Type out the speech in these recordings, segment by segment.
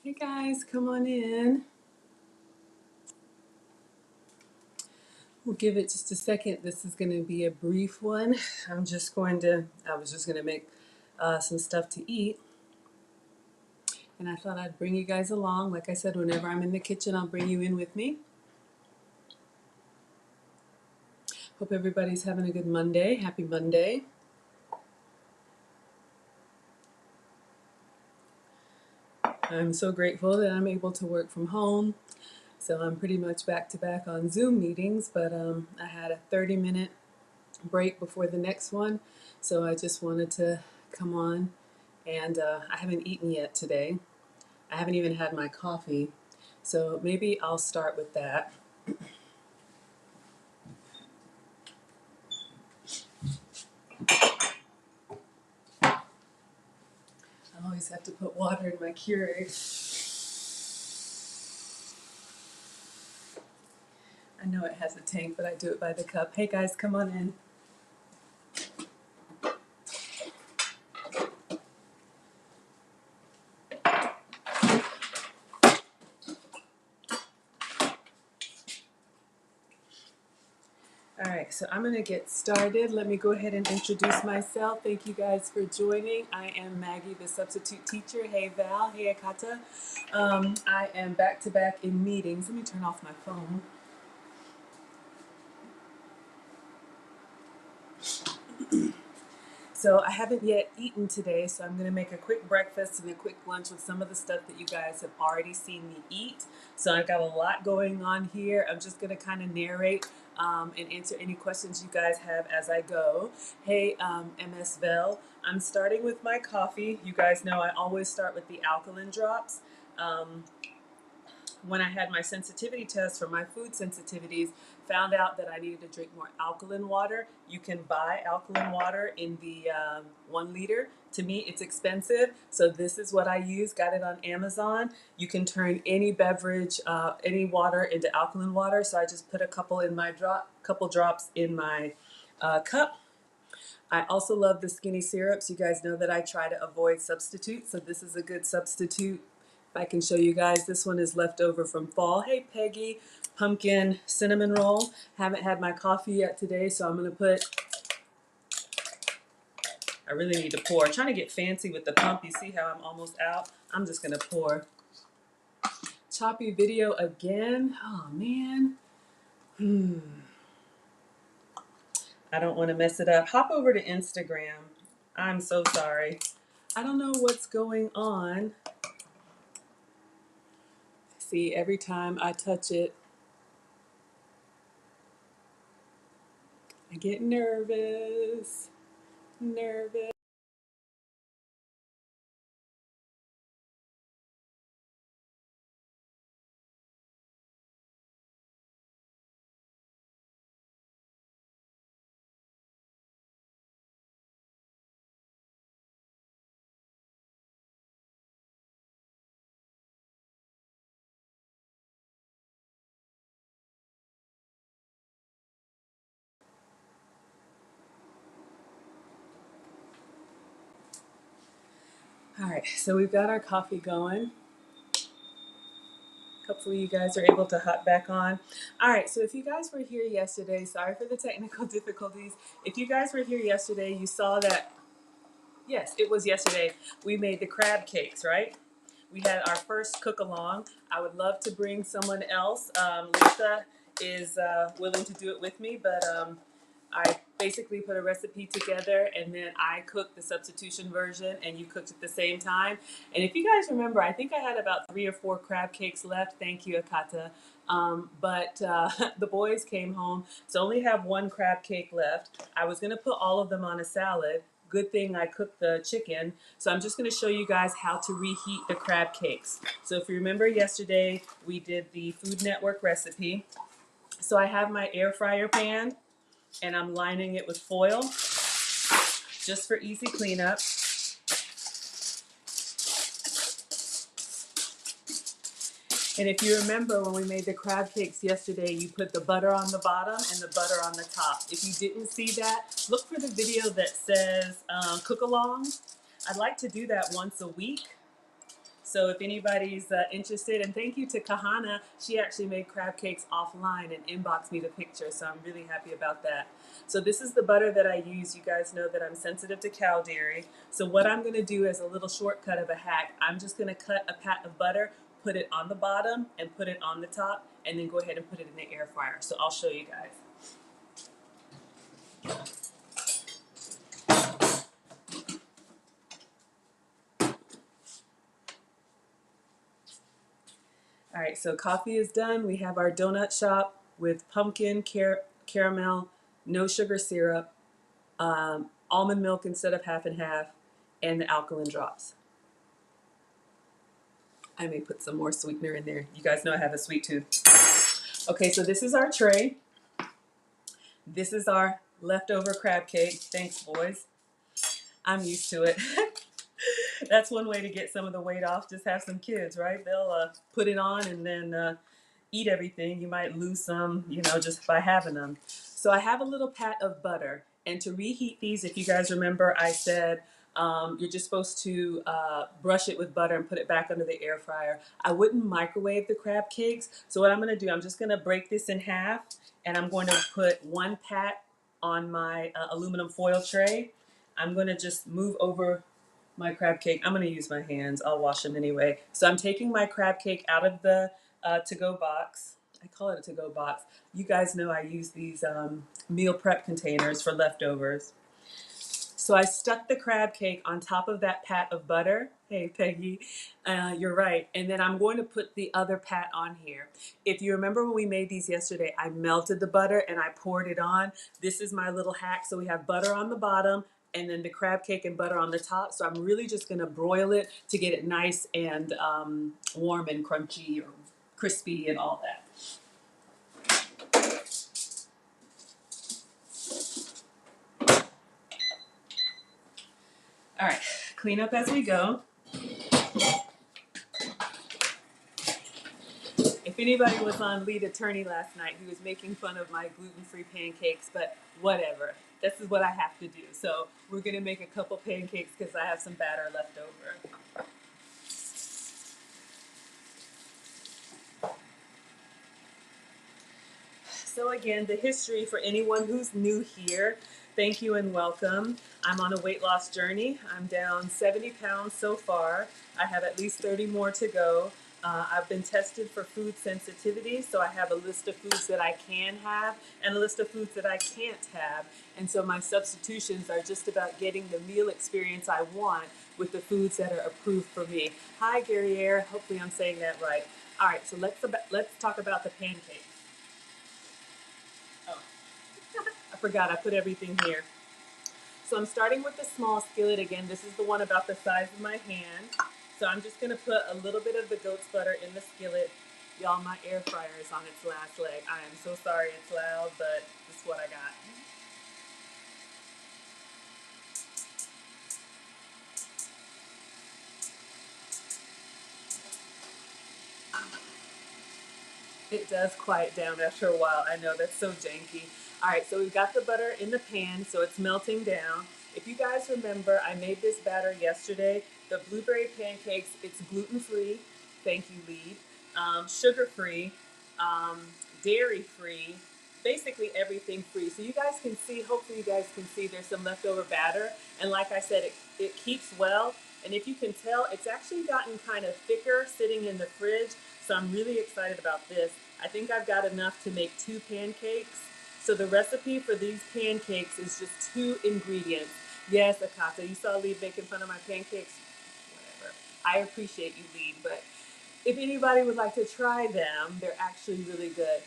Hey guys, come on in. We'll give it just a second. This is going to be a brief one. I was just going to make some stuff to eat. And I thought I'd bring you guys along. Like I said, whenever I'm in the kitchen, I'll bring you in with me. Hope everybody's having a good Monday. Happy Monday. I'm so grateful that I'm able to work from home. So I'm pretty much back to back on Zoom meetings, but I had a 30-minute break before the next one. So I just wanted to come on, and I haven't eaten yet today. I haven't even had my coffee. So maybe I'll start with that. I always have to put water in my Keurig. I know it has a tank, but I do it by the cup. Hey guys, come on in. All right, so I'm going to get started. Let me go ahead and introduce myself. Thank you guys for joining. I am Maggie, the substitute teacher. Hey Val, hey Akata. I am back to back in meetings. Let me turn off my phone. So I haven't yet eaten today, so I'm going to make a quick breakfast and a quick lunch with some of the stuff that you guys have already seen me eat. So I've got a lot going on here. I'm just going to kind of narrate and answer any questions you guys have as I go. Hey, MS Vel, I'm starting with my coffee. You guys know I always start with the alkaline drops. When I had my sensitivity test for my food sensitivities, found out that I needed to drink more alkaline water. You can buy alkaline water in the 1 liter. To me, it's expensive, so this is what I use. Got it on Amazon. You can turn any beverage, any water into alkaline water. So I just put a couple in my couple drops in my cup. I also love the skinny syrups. You guys know that I try to avoid substitutes, so this is a good substitute. If I can show you guys, this one is left over from fall. Hey Peggy, pumpkin cinnamon roll. Haven't had my coffee yet today, so I'm gonna I really need to pour. I'm trying to get fancy with the pump. You see how I'm almost out? I'm just gonna pour. Choppy video again. Oh man. I don't want to mess it up. Hop over to Instagram. I'm so sorry. I don't know what's going on. See, every time I touch it, I get nervous. Nervous. All right, so we've got our coffee going. Hopefully you guys are able to hop back on. All right, so if you guys were here yesterday, sorry for the technical difficulties. If you guys were here yesterday, you saw that, yes, it was yesterday, we made the crab cakes, right? We had our first cook along. I would love to bring someone else. Lisa is willing to do it with me, but I basically put a recipe together and then I cooked the substitution version and you cooked at the same time. And if you guys remember, I think I had about 3 or 4 crab cakes left. Thank you, Akata. But the boys came home, so I only have 1 crab cake left. I was gonna put all of them on a salad. Good thing I cooked the chicken. So I'm just gonna show you guys how to reheat the crab cakes. So if you remember yesterday, we did the Food Network recipe. So I have my air fryer pan and I'm lining it with foil just for easy cleanup. And if you remember when we made the crab cakes yesterday, you put the butter on the bottom and the butter on the top. If you didn't see that, look for the video that says cook along. I'd like to do that once a week. So if anybody's interested, and thank you to Kahana, she actually made crab cakes offline and inboxed me the picture, so I'm really happy about that. So this is the butter that I use. You guys know that I'm sensitive to cow dairy. So what I'm going to do as a little shortcut of a hack, I'm just going to cut a pat of butter, put it on the bottom and put it on the top, and then go ahead and put it in the air fryer. So I'll show you guys. All right, so coffee is done. We have our donut shop with pumpkin, caramel, no sugar syrup, almond milk instead of half and half, and the alkaline drops. I may put some more sweetener in there. You guys know I have a sweet tooth. Okay, so this is our tray. This is our leftover crab cake. Thanks, boys. I'm used to it. That's one way to get some of the weight off. Just have some kids, right? They'll put it on and then eat everything. You might lose some, just by having them. So I have a little pat of butter. And to reheat these, if you guys remember, I said you're just supposed to brush it with butter and put it back under the air fryer. I wouldn't microwave the crab cakes. So what I'm going to do, I'm just going to break this in half, and I'm going to put one pat on my aluminum foil tray. I'm going to just move over my crab cake. I'm going to use my hands. I'll wash them anyway. So I'm taking my crab cake out of the to-go box. I call it a to-go box. You guys know I use these meal prep containers for leftovers. So I stuck the crab cake on top of that pat of butter. Hey, Peggy, you're right. And then I'm going to put the other pat on here. If you remember when we made these yesterday, I melted the butter and I poured it on. This is my little hack. So we have butter on the bottom and then the crab cake and butter on the top. So I'm really just going to broil it to get it nice and warm and crunchy or crispy and all that. All right, clean up as we go. If anybody was on Lead Attorney last night, he was making fun of my gluten-free pancakes, but whatever. This is what I have to do. So we're going to make a couple pancakes because I have some batter left over. So again, the history for anyone who's new here, thank you and welcome. I'm on a weight loss journey. I'm down 70 pounds so far. I have at least 30 more to go. I've been tested for food sensitivity, so I have a list of foods that I can have and a list of foods that I can't have. And so my substitutions are just about getting the meal experience I want with the foods that are approved for me. Hi, Guerriere. Hopefully I'm saying that right. All right, so let's talk about the pancakes. Oh, I forgot I put everything here. So I'm starting with the small skillet again. This is the one about the size of my hand. So I'm just gonna put a little bit of the goat's butter in the skillet. Y'all, my air fryer is on its last leg. I am so sorry it's loud, but this is what I got. It does quiet down after a while. I know that's so janky. All right, so we've got the butter in the pan, so it's melting down. If you guys remember, I made this batter yesterday. The blueberry pancakes, it's gluten-free. Thank you, Lead. Sugar-free, um, dairy-free, basically everything free. So you guys can see, hopefully you guys can see there's some leftover batter. And like I said, it keeps well. And if you can tell, it's actually gotten kind of thicker sitting in the fridge. So I'm really excited about this. I think I've got enough to make 2 pancakes. So the recipe for these pancakes is just 2 ingredients. Yes, Akata, you saw Lee making fun of my pancakes? Whatever. I appreciate you, Lee, but if anybody would like to try them, they're actually really good.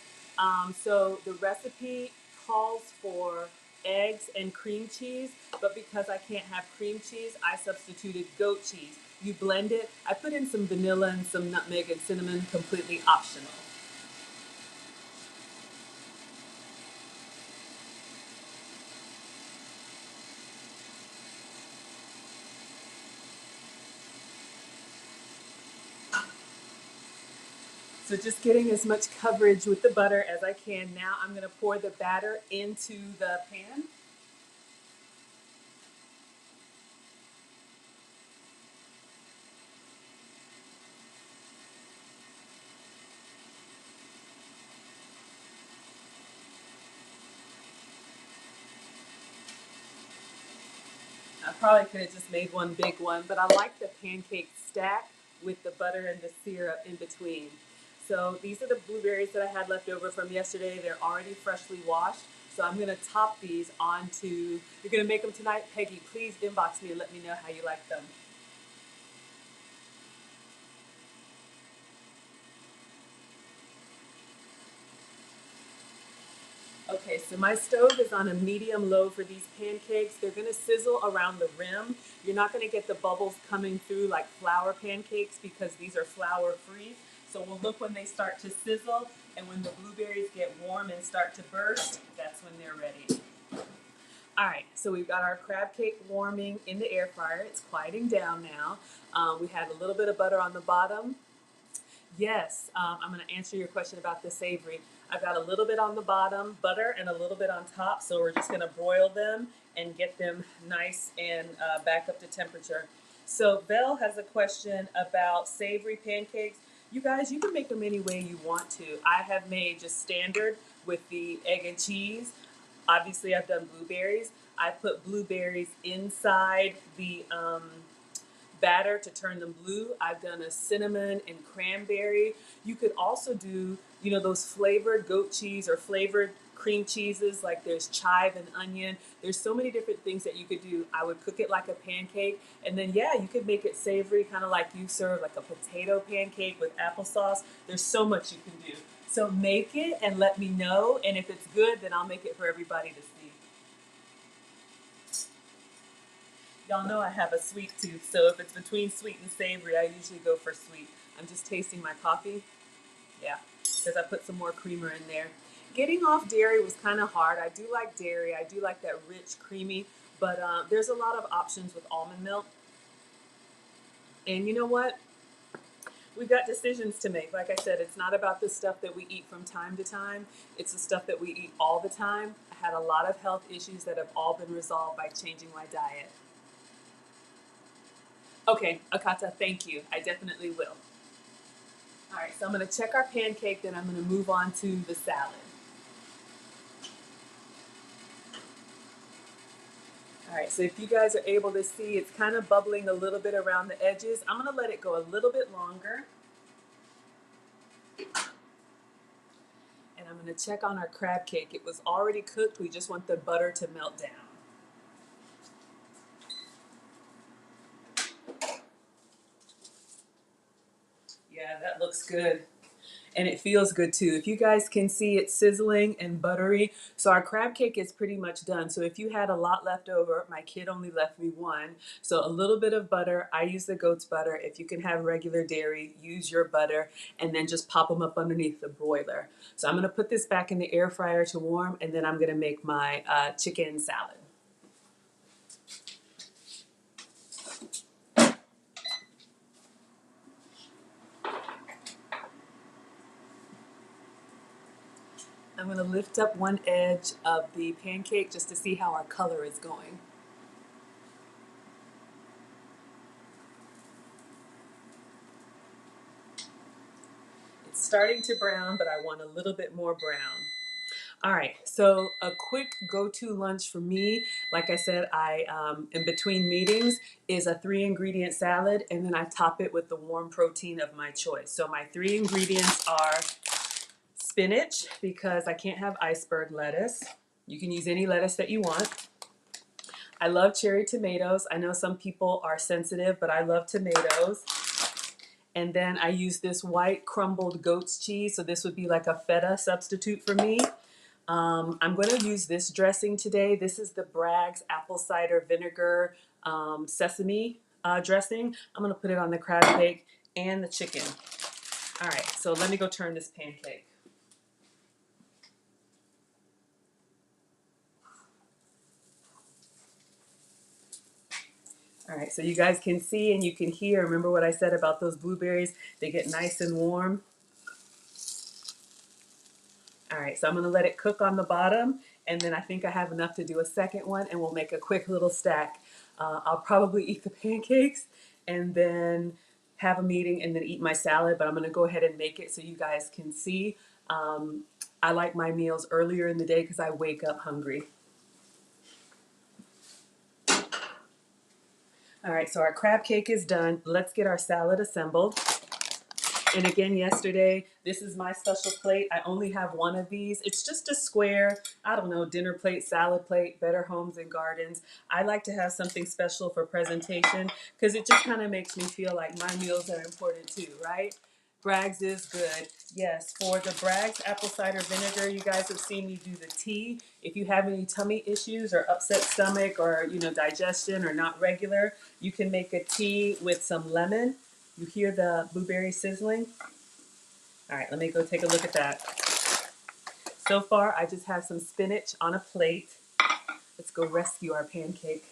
So the recipe calls for eggs and cream cheese, but because I can't have cream cheese, I substituted goat cheese. You blend it. I put in some vanilla and some nutmeg and cinnamon, completely optional. So just getting as much coverage with the butter as I can. Now I'm going to pour the batter into the pan. probably could have just made one big one, but I like the pancake stack with the butter and the syrup in between. So these are the blueberries that I had left over from yesterday. They're already freshly washed. So I'm gonna top these onto, you're gonna make them tonight? Peggy, please inbox me and let me know how you like them. Okay, so my stove is on a medium low for these pancakes. They're gonna sizzle around the rim. You're not gonna get the bubbles coming through like flour pancakes because these are flour free. So we'll look when they start to sizzle, and when the blueberries get warm and start to burst, that's when they're ready. All right, so we've got our crab cake warming in the air fryer. It's quieting down now. We had a little bit of butter on the bottom. Yes, I'm going to answer your question about the savory. I've got a little bit on the bottom, butter, and a little bit on top. So we're just going to broil them and get them nice and back up to temperature. So Belle has a question about savory pancakes. You guys, you can make them any way you want to. I have made just standard with the egg and cheese. Obviously, I've done blueberries. I put blueberries inside the batter to turn them blue. I've done a cinnamon and cranberry. You could also do, you know, those flavored goat cheese or flavored cream cheeses, like there's chive and onion. There's so many different things that you could do. I would cook it like a pancake, and then yeah, you could make it savory, kind of like you serve like a potato pancake with applesauce. There's so much you can do. So make it and let me know, and if it's good, then I'll make it for everybody to see. Y'all know I have a sweet tooth, so if it's between sweet and savory, I usually go for sweet. I'm just tasting my coffee. Yeah, because I put some more creamer in there. Getting off dairy was kind of hard. I do like dairy. I do like that rich, creamy, but there's a lot of options with almond milk. And you know what? We've got decisions to make. Like I said, it's not about the stuff that we eat from time to time. It's the stuff that we eat all the time. I had a lot of health issues that have all been resolved by changing my diet. Okay, Akata, thank you. I definitely will. All right, so I'm going to check our pancake, then I'm going to move on to the salad. All right, so if you guys are able to see, it's kind of bubbling a little bit around the edges. I'm going to let it go a little bit longer. And I'm going to check on our crab cake. It was already cooked. We just want the butter to melt down. Yeah, that looks good. And it feels good too. If you guys can see, it's sizzling and buttery. So our crab cake is pretty much done. So if you had a lot left over, my kid only left me one. So a little bit of butter. I use the goat's butter. If you can have regular dairy, use your butter, and then just pop them up underneath the broiler. So I'm going to put this back in the air fryer to warm, and then I'm going to make my chicken salad. I'm going to lift up one edge of the pancake just to see how our color is going. It's starting to brown, but I want a little bit more brown. All right, so a quick go-to lunch for me, like I said, in between meetings, is a 3-ingredient salad, and then I top it with the warm protein of my choice. So my 3 ingredients are spinach, because I can't have iceberg lettuce. You can use any lettuce that you want. I love cherry tomatoes. I know some people are sensitive, but I love tomatoes. And then I use this white crumbled goat's cheese, so this would be like a feta substitute for me. I'm going to use this dressing today. This is the Bragg's apple cider vinegar sesame dressing. I'm going to put it on the crab cake and the chicken. All right, so let me go turn this pancake. All right, so you guys can see and you can hear. Remember what I said about those blueberries? They get nice and warm. All right, so I'm gonna let it cook on the bottom, and then I think I have enough to do a second one, and we'll make a quick little stack. I'll probably eat the pancakes and then have a meeting and then eat my salad, but I'm gonna go ahead and make it so you guys can see. I like my meals earlier in the day because I wake up hungry. All right, so our crab cake is done. Let's get our salad assembled. And again, yesterday, this is my special plate. I only have one of these. It's just a square, I don't know, dinner plate, salad plate, Better Homes and Gardens. I like to have something special for presentation because it just kind of makes me feel like my meals are important too, right? Bragg's is good. Yes, for the Bragg's apple cider vinegar, you guys have seen me do the tea. If you have any tummy issues or upset stomach or, digestion or not regular, you can make a tea with some lemon. You hear the blueberry sizzling? All right, let me go take a look at that. So far, I just have some spinach on a plate. Let's go rescue our pancake.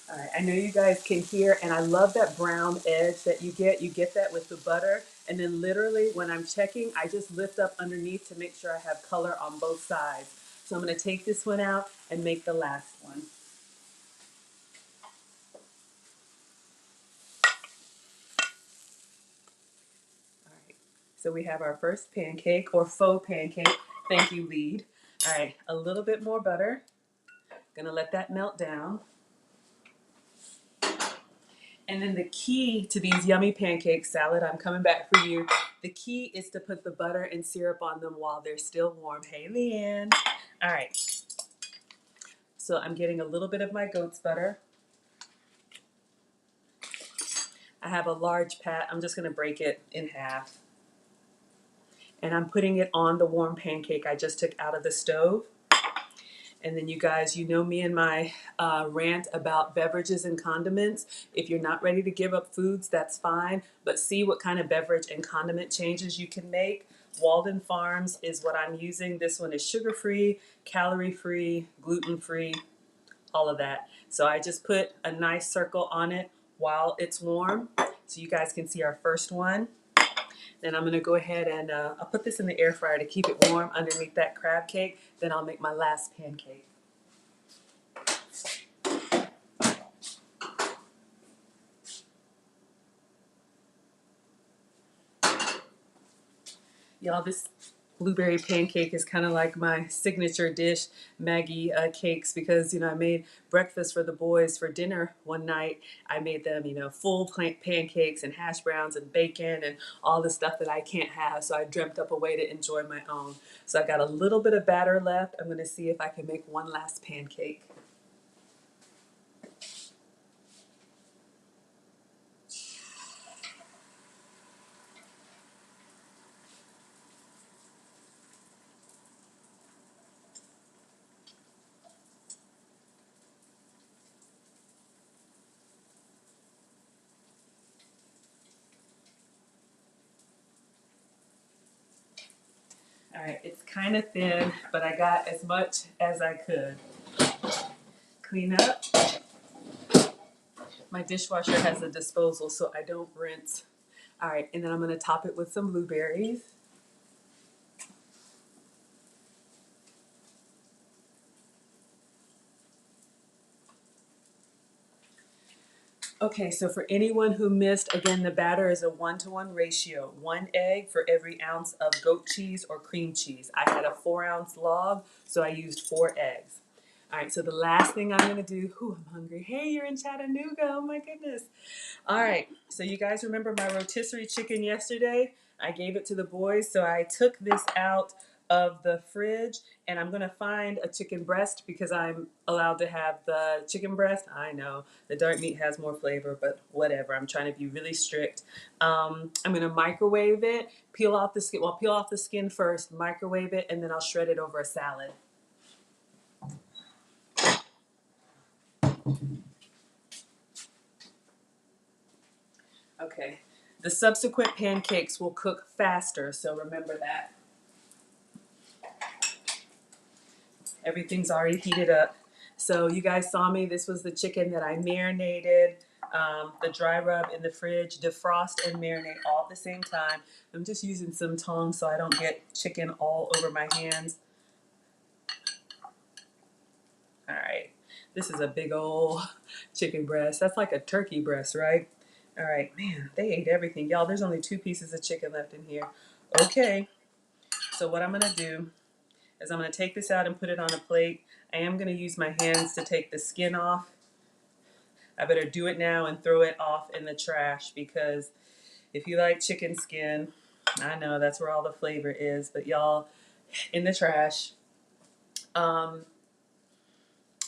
All right, I know you guys can hear, and I love that brown edge that you get. You get that with the butter, and then literally when I'm checking, I just lift up underneath to make sure I have color on both sides. So I'm gonna take this one out and make the last one. All right, so we have our first pancake or faux pancake. Thank you, lead. All right, a little bit more butter. Gonna let that melt down. And then the key to these yummy pancake salad, I'm coming back for you. The key is to put the butter and syrup on them while they're still warm. Hey, Leanne. All right. So I'm getting a little bit of my goat's butter. I have a large pat. I'm just going to break it in half. And I'm putting it on the warm pancake I just took out of the stove. And then you guys, you know me and my rant about beverages and condiments. If you're not ready to give up foods, that's fine. But see what kind of beverage and condiment changes you can make. Walden Farms is what I'm using. This one is sugar-free, calorie-free, gluten-free, all of that. So I just put a nice circle on it while it's warm so you guys can see our first one. Then I'm gonna go ahead and I'll put this in the air fryer to keep it warm underneath that crab cake. Then I'll make my last pancake. Y'all, this blueberry pancake is kind of like my signature dish, Maggie cakes, because, I made breakfast for the boys for dinner one night. I made them, full pancakes and hash browns and bacon and all the stuff that I can't have. So I dreamt up a way to enjoy my own. So I got a little bit of batter left. I'm going to see if I can make one last pancake. All right, it's kind of thin, but I got as much as I could. Clean up. My dishwasher has a disposal, so I don't rinse. All right, and then I'm going to top it with some blueberries. Okay, so for anyone who missed, again, the batter is a 1-to-1 ratio. 1 egg for every ounce of goat cheese or cream cheese. I had a 4-ounce log, so I used 4 eggs. All right, so the last thing I'm gonna do, I'm hungry. Hey, you're in Chattanooga, oh my goodness. All right, so you guys remember my rotisserie chicken yesterday? I gave it to the boys, so I took this out of the fridge and I'm gonna find a chicken breast because I'm allowed to have the chicken breast. I know the dark meat has more flavor, but whatever. I'm trying to be really strict. I'm gonna microwave it, peel off the skin. Well, peel off the skin first, microwave it, and then I'll shred it over a salad. Okay, the subsequent pancakes will cook faster, so remember that. Everything's already heated up. So you guys saw me. This was the chicken that I marinated, the dry rub in the fridge, defrost and marinate all at the same time. I'm just using some tongs so I don't get chicken all over my hands. All right. This is a big old chicken breast. That's like a turkey breast, right? All right, man, they ate everything. Y'all, there's only 2 pieces of chicken left in here. Okay, so what I'm gonna do is I'm gonna take this out and put it on a plate. I am gonna use my hands to take the skin off. I better do it now and throw it off in the trash, because if you like chicken skin, I know that's where all the flavor is, but y'all, in the trash. Um,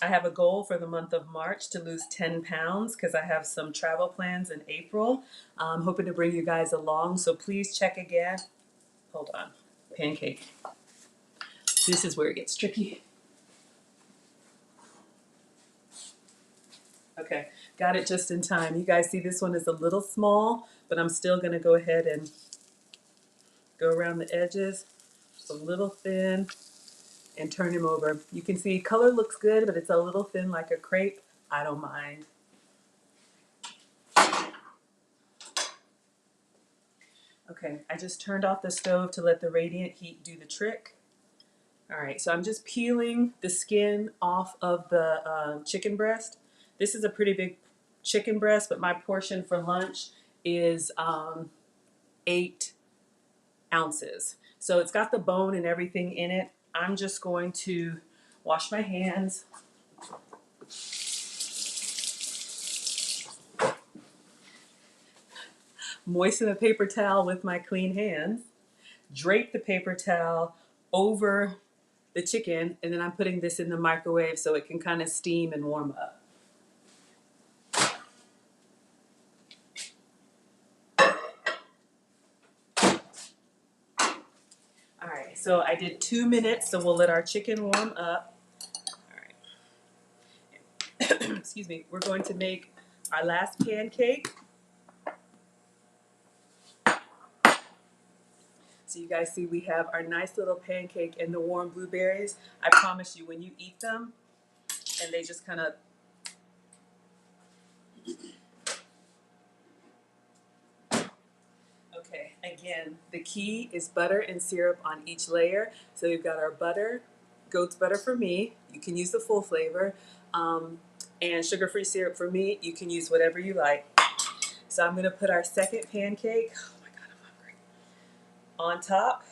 I have a goal for the month of March to lose 10 pounds because I have some travel plans in April. I'm hoping to bring you guys along, so please check again. Hold on. Pancake. This is where it gets tricky. Okay, got it just in time. You guys see this one is a little small, but I'm still going to go ahead and go around the edges. Just a little thin, and turn him over. You can see color looks good, but it's a little thin like a crepe. I don't mind. Okay, I just turned off the stove to let the radiant heat do the trick. All right, so I'm just peeling the skin off of the chicken breast. This is a pretty big chicken breast, but my portion for lunch is 8 ounces. So it's got the bone and everything in it. I'm just going to wash my hands. Moisten the paper towel with my clean hands. Drape the paper towel over the chicken, and then I'm putting this in the microwave so it can kind of steam and warm up. All right, so I did 2 minutes, so we'll let our chicken warm up. All right. Excuse me. We're going to make our last pancake. So you guys see we have our nice little pancake and the warm blueberries. I promise you, when you eat them and they just kind of okay, again, the key is butter and syrup on each layer. So we've got our butter, goat's butter for me. You can use the full flavor. And sugar-free syrup for me. You can use whatever you like. So I'm going to put our second pancake, oh my God, I'm hungry, on top.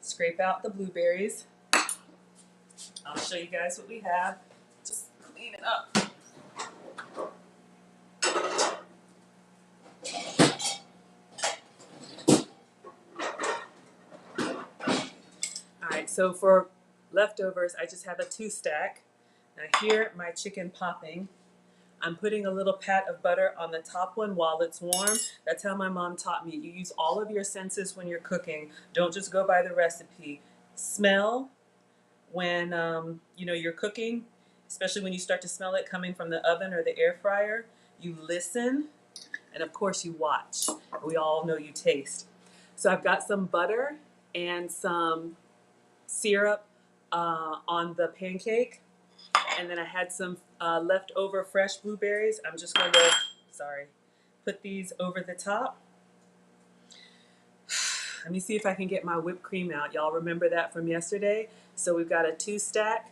Scrape out the blueberries. I'll show you guys what we have. Just clean it up. All right, so for leftovers, I just have a 2-stack. Now here, my chicken popping. I'm putting a little pat of butter on the top one while it's warm. That's how my mom taught me. You use all of your senses when you're cooking. Don't just go by the recipe. Smell when you're cooking, especially when you start to smell it coming from the oven or the air fryer. You listen, and of course you watch. We all know you taste. So I've got some butter and some syrup on the pancake. And then I had some leftover fresh blueberries. I'm just going to, put these over the top. Let me see if I can get my whipped cream out. Y'all remember that from yesterday? So we've got a 2-stack.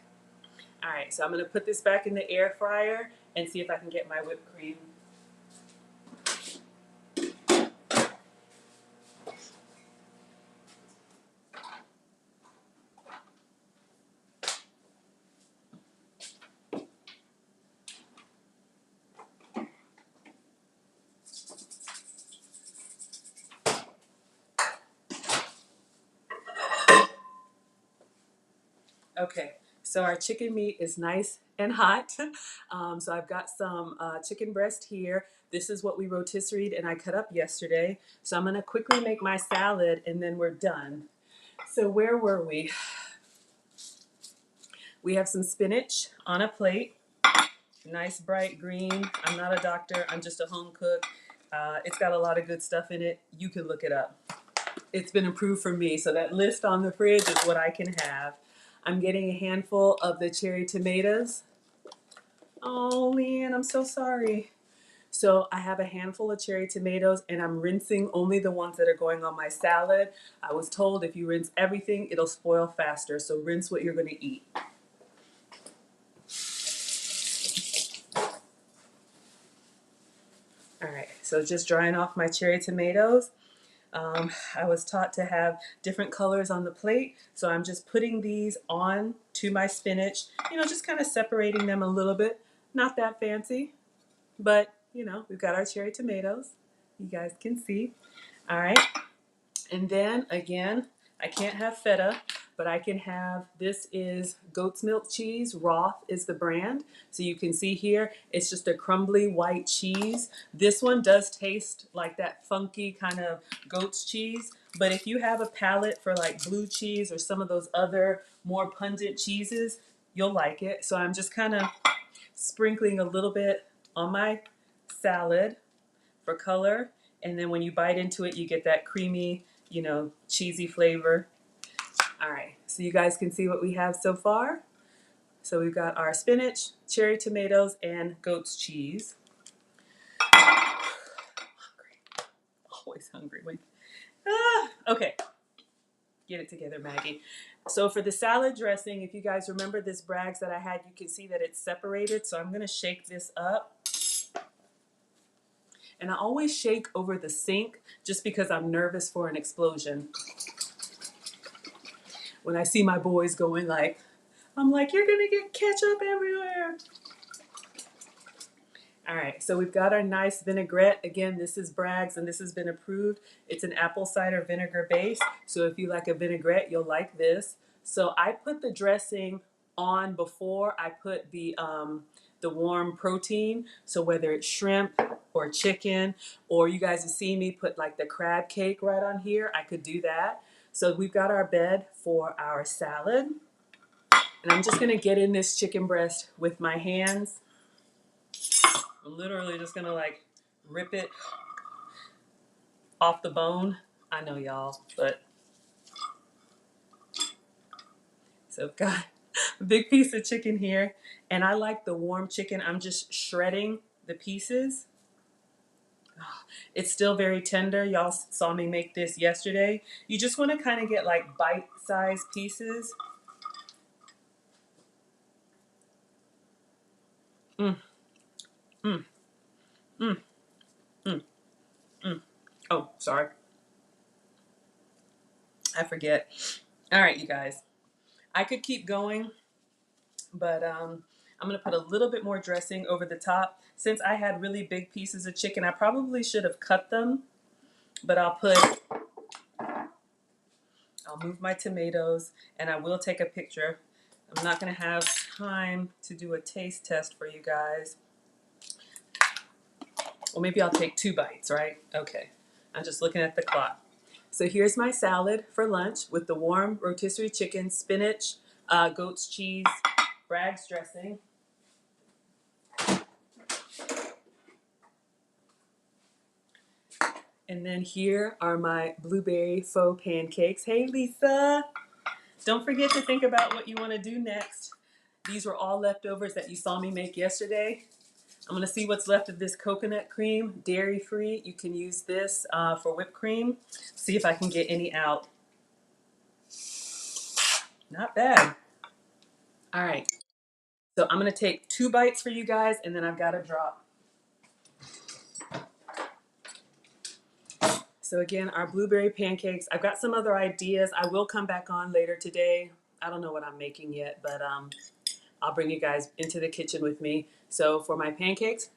All right, so I'm going to put this back in the air fryer and see if I can get my whipped cream. Okay, so our chicken meat is nice and hot. So I've got some chicken breast here. This is what we rotisseried and I cut up yesterday. So I'm gonna quickly make my salad and then we're done. So where were we? We have some spinach on a plate. Nice bright green. I'm not a doctor, I'm just a home cook. It's got a lot of good stuff in it. You can look it up. It's been approved for me, so that list on the fridge is what I can have. I'm getting a handful of the cherry tomatoes. Oh, Leanne, I'm so sorry. So I have a handful of cherry tomatoes and I'm rinsing only the ones that are going on my salad. I was told if you rinse everything, it'll spoil faster. So rinse what you're going to eat. So just drying off my cherry tomatoes. I was taught to have different colors on the plate, so I'm just putting these on to my spinach, just kind of separating them a little bit. Not that fancy, but we've got our cherry tomatoes. You guys can see. All right. And then again, I can't have feta, but I can have, this is goat's milk cheese. Roth is the brand. So you can see here, it's just a crumbly white cheese. This one does taste like that funky kind of goat's cheese. But if you have a palate for like blue cheese or some of those other more pungent cheeses, you'll like it. So I'm just kind of sprinkling a little bit on my salad for color. And then when you bite into it, you get that creamy, cheesy flavor. All right, so you guys can see what we have so far. So we've got our spinach, cherry tomatoes, and goat's cheese. Hungry. Always hungry. Okay, get it together, Maggie. So for the salad dressing, if you guys remember this Bragg's that I had, you can see that it's separated. So I'm gonna shake this up. And I always shake over the sink just because I'm nervous for an explosion. When I see my boys going I'm like, you're gonna get ketchup everywhere. All right, so we've got our nice vinaigrette. Again, this is Bragg's and this has been approved. It's an apple cider vinegar base. So if you like a vinaigrette, you'll like this. So I put the dressing on before I put the warm protein. So whether it's shrimp or chicken, or you guys have seen me put like the crab cake right on here, I could do that. So we've got our bed for our salad. And I'm just gonna get in this chicken breast with my hands. I'm literally just gonna rip it off the bone. I know y'all, but so I've got a big piece of chicken here. And I like the warm chicken. I'm just shredding the pieces. It's still very tender. Y'all saw me make this yesterday. You just want to kind of get like bite-sized pieces. Mm, mm, mm, mm, mm. Oh, sorry. I forget. All right, you guys. I could keep going, but I'm going to put a little bit more dressing over the top. Since I had really big pieces of chicken, I probably should have cut them, but I'll move my tomatoes, and I will take a picture. I'm not going to have time to do a taste test for you guys. Well, maybe I'll take 2 bites, right? Okay. I'm just looking at the clock. So here's my salad for lunch with the warm rotisserie chicken, spinach, goat's cheese, Bragg's dressing. And then here are my blueberry faux pancakes. Hey, Lisa. Don't forget to think about what you want to do next. These were all leftovers that you saw me make yesterday. I'm going to see what's left of this coconut cream, dairy-free. You can use this for whipped cream. See if I can get any out. Not bad. All right. So I'm going to take 2 bites for you guys, and then I've got to drop. So again, our blueberry pancakes. I've got some other ideas. I will come back on later today. I don't know what I'm making yet, but I'll bring you guys into the kitchen with me. So for my pancakes,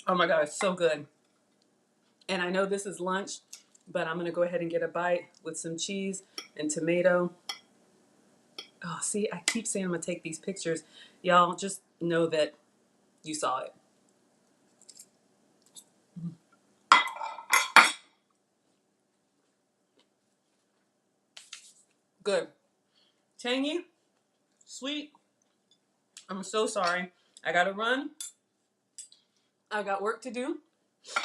oh my God, it's so good. And I know this is lunch, but I'm gonna go ahead and get a bite with some cheese and tomato. Oh, see, I keep saying I'm gonna take these pictures. Y'all just know that you saw it. Good. Tangy, sweet. I'm so sorry. I gotta run. I got work to do.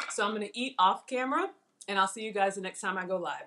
So I'm gonna eat off camera, and I'll see you guys the next time I go live.